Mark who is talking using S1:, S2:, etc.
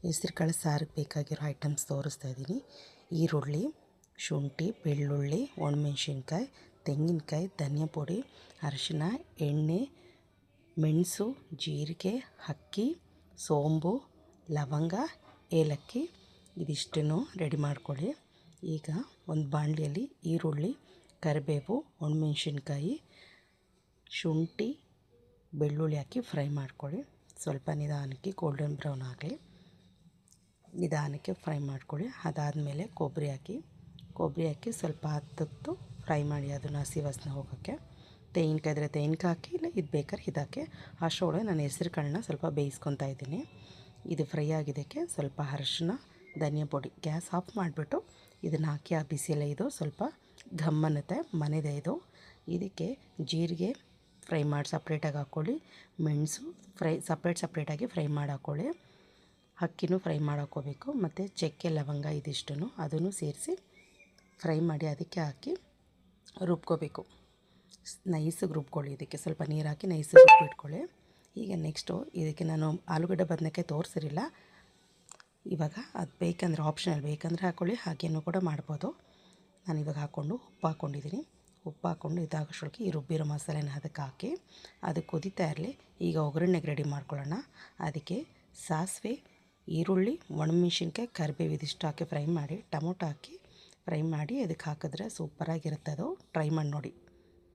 S1: ಹೆಸ್ರು ಕಾಳು ಸಾರಿಗೆ ಬೇಕಾಗಿರೋ ಐಟಮ್ಸ್ ತೋರಿಸ್ತಾ ಇದ್ದೀನಿ. ಈರುಳ್ಳಿ, ಶುಂಠಿ, ಬೆಳ್ಳುಳ್ಳಿ, ಒಣಮೆಣ್ಸಿನ್ಕಾಯಿ, ತೆಂಗಿನಕಾಯಿ, ಧನಿಯಾ ಪುಡಿ, ಅರಿಶಿನ, ಎಣ್ಣೆ, ಮೆಣಸು, ಜೀರಿಗೆ, ಅಕ್ಕಿ, ಸೋಂಬು, ಲವಂಗ, ಏಲಕ್ಕಿ ಇದಿಷ್ಟನ್ನು ರೆಡಿ ಮಾಡ್ಕೊಳ್ಳಿ. ಈಗ ಒಂದು ಬಾಣಲಿಯಲ್ಲಿ ಈರುಳ್ಳಿ, ಕರಿಬೇವು, ಒಣಮೆಣ್ಸಿನ್ಕಾಯಿ, ಶುಂಠಿ, ಬೆಳ್ಳುಳ್ಳಿ ಹಾಕಿ ಫ್ರೈ ಮಾಡ್ಕೊಳ್ಳಿ. ಸ್ವಲ್ಪ ನಿಧಾನಕ್ಕೆ ಗೋಲ್ಡನ್ ಬ್ರೌನ್ ಆಗಲಿ, ನಿಧಾನಕ್ಕೆ ಫ್ರೈ ಮಾಡ್ಕೊಳ್ಳಿ. ಅದಾದಮೇಲೆ ಕೊಬ್ಬರಿ ಹಾಕಿ ಸ್ವಲ್ಪ ಹತ್ತತ್ತು ಫ್ರೈ ಮಾಡಿ, ಅದನ್ನು ಹಸಿ ವಾಸನೆ ಹೋಗೋಕ್ಕೆ. ತೆಂಗಿನಕಾಯಿ ಇದ್ದರೆ ತೆಂಗಿನಕಾಯಿ ಹಾಕಿ, ಇಲ್ಲ ಇದು ಬೇಕಾದ್ರೆ ಇದಾಕೆ. ಅಷ್ಟರೊಳಗೆ ನಾನು ಹೆಸ್ರು ಕಾಳನ್ನ ಸ್ವಲ್ಪ ಬೇಯಿಸ್ಕೊತಾ ಇದ್ದೀನಿ. ಇದು ಫ್ರೈ ಆಗಿದ್ದಕ್ಕೆ ಸ್ವಲ್ಪ ಅರಿಶಿನ, ಧನಿಯಾ ಪುಡಿ, ಗ್ಯಾಸ್ ಆಫ್ ಮಾಡಿಬಿಟ್ಟು ಇದನ್ನು ಹಾಕಿ. ಆ ಬಿಸಿಯೆಲ್ಲ ಇದು ಸ್ವಲ್ಪ ಘಮ್ ಅನ್ನುತ್ತೆ, ಮನೆದೇ ಇದು. ಇದಕ್ಕೆ ಜೀರಿಗೆ ಫ್ರೈ ಮಾಡಿ ಸಪ್ರೇಟಾಗಿ ಹಾಕ್ಕೊಳ್ಳಿ, ಮೆಣಸು ಸಪ್ರೇಟಾಗಿ ಫ್ರೈ ಮಾಡಿ ಹಾಕ್ಕೊಳ್ಳಿ, ಅಕ್ಕಿನೂ ಫ್ರೈ ಮಾಡಿ ಹಾಕ್ಕೋಬೇಕು, ಮತ್ತು ಚಕ್ಕೆ, ಲವಂಗ ಇದಿಷ್ಟನ್ನು ಅದನ್ನು ಸೇರಿಸಿ ಫ್ರೈ ಮಾಡಿ ಅದಕ್ಕೆ ಹಾಕಿ ರುಬ್ಕೋಬೇಕು. ನೈಸಿಗೆ ರುಬ್ಕೊಳ್ಳಿ. ಇದಕ್ಕೆ ಸ್ವಲ್ಪ ನೀರು ಹಾಕಿ ನೈಸಿಗೆ ರುಬ್ಬಿಟ್ಕೊಳ್ಳಿ. ಈಗ ನೆಕ್ಸ್ಟು ಇದಕ್ಕೆ ನಾನು ಆಲೂಗಡ್ಡೆ ಬದನೆಕಾಯಿ ತೋರಿಸಿರಲಿಲ್ಲ. ಇವಾಗ ಅದು ಬೇಕಂದರೆ ಆಪ್ಷನಲ್, ಬೇಕಂದರೆ ಹಾಕ್ಕೊಳ್ಳಿ, ಹಾಗೇನೂ ಕೂಡ ಮಾಡ್ಬೋದು. ನಾನು ಇವಾಗ ಉಪ್ಪು ಹಾಕ್ಕೊಂಡಿದ್ದೀನಿ. ಉಪ್ಪು ಹಾಕ್ಕೊಂಡು ಇದಾಗೋಷ್ಟೊಳಗೆ ಈ ರುಬ್ಬಿರೋ ಮಸಾಲೆನ ಅದಕ್ಕೆ ಹಾಕಿ ಅದು ಕುದೀತಾ ಇರಲಿ. ಈಗ ಒಗ್ಗರಣೆಗೆ ರೆಡಿ ಮಾಡ್ಕೊಳ್ಳೋಣ. ಅದಕ್ಕೆ ಸಾಸಿವೆ, ಈರುಳ್ಳಿ, ಒಣಮೆಣ್ಸಿನ್ಕಾಯಿ, ಕರಿಬೇವು ಇದಿಷ್ಟು ಹಾಕಿ ಫ್ರೈ ಮಾಡಿ, ಟೊಮೊಟೊ ಹಾಕಿ ಫ್ರೈ ಮಾಡಿ ಅದಕ್ಕೆ ಹಾಕಿದ್ರೆ ಸೂಪರಾಗಿರುತ್ತೆ. ಅದು ಟ್ರೈ ಮಾಡಿ ನೋಡಿ.